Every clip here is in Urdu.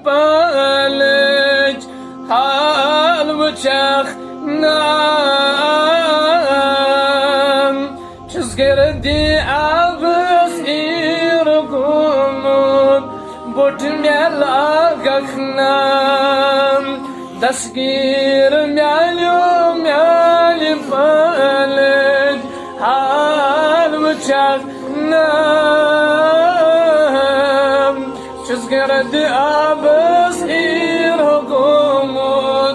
بالج حال وشخ نام چزگر دی عبس ایرگومون بوت میلاگخ نام دسگیر میالی بالج حال وشخ نام چزگر دی عبس ایرگومون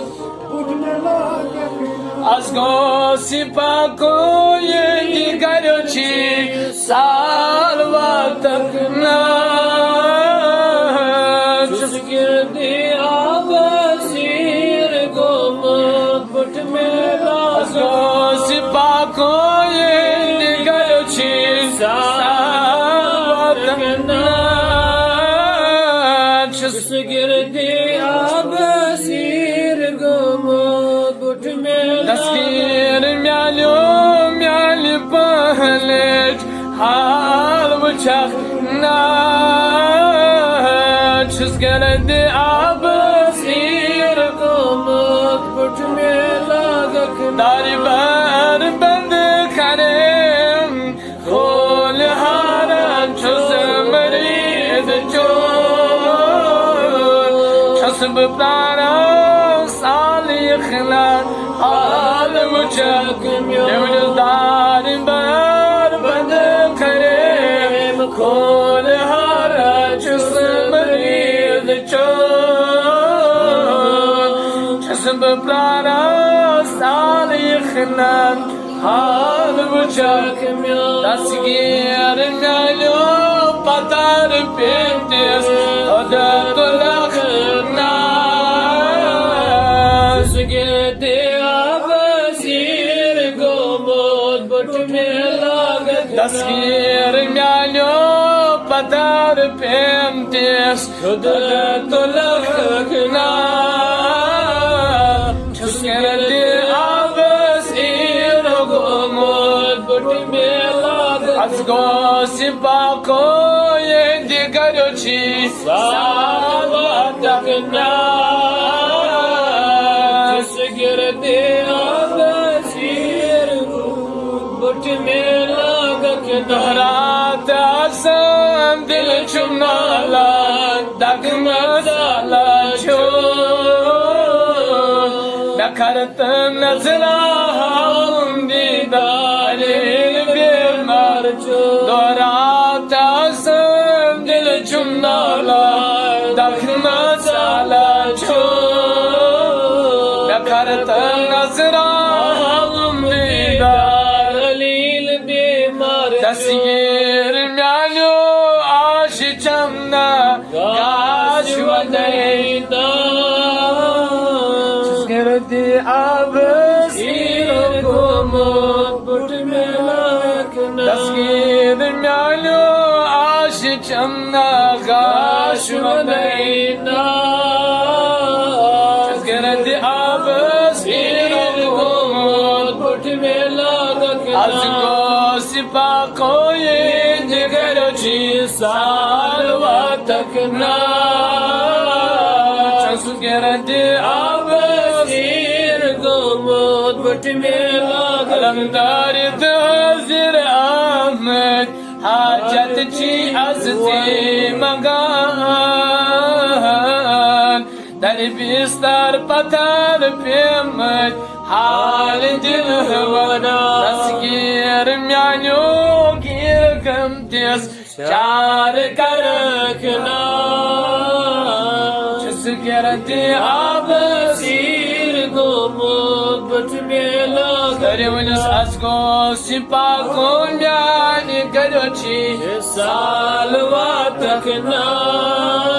از گوسی پاکوی دیگرچی سالواتک نام چزگر دی عبس ایرگومون بوت میلا از گوسی پاکوی دیگرچی سالواتک نام چزگر دی عبس ایرگومون بوت میلا دستگیر میالی بالج حال وچخ نام چزگر دی عبس ایرگومون بوت میلا داری بر بند کرم خول هارن چزمرید جون چسب پرارا سالی خلال حال وچخ یمنز داری بر بند کرم خول هارن چزمرید جون چسب پرارا سالی خلال حال وچخ دستگیر میالو پتر پیتیس عدد لخ نام چزگر دی عبس ایرگومون بوت میلا دستگیر میالو پتر پیتیس عدد لخ نام چزگر دی عبس ایرگومون بوت میلا از گوسی پاکوی دیگرچی سالواتک نام چزگر دی عبس ایرگومون بوت میلا دهرات اسم دل چمنالا دگمزالا چون نکرت نظرهم دیداری بیمار چون دهرات اسم دل چمنالا دگمزالا چون نکرت نظرهم دیداری دستگیر میالو آشیچمنا گاش و دینا چزگر دی عبس ایرگومون بوت میلا دستگیر میالو آشیچمنا گاش و دینا چزگر دی عبس ایرگومون بوت میلا از گوسی پاکوی دیگرچی سالواتک نام چزگر دی عبس ایرگومون بوت میلا علمداری تحضیر آمد حاجت چی از تی مگان در بیستر پتر پیمد حال دل هوانا دستگیر میالو گیرگم تیز چار کرکنا چزگر دی عبس ایرگومون بوت میلا دریونس از گوسی پاکون میانی گروچی سالواتک نام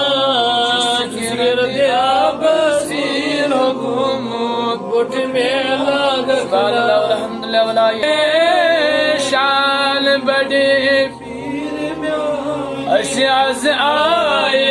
چزگر دی عبس ایرگومون بوت میلا سبحان اللہ والحمدللہ ولا شان بڑی اشعز آئی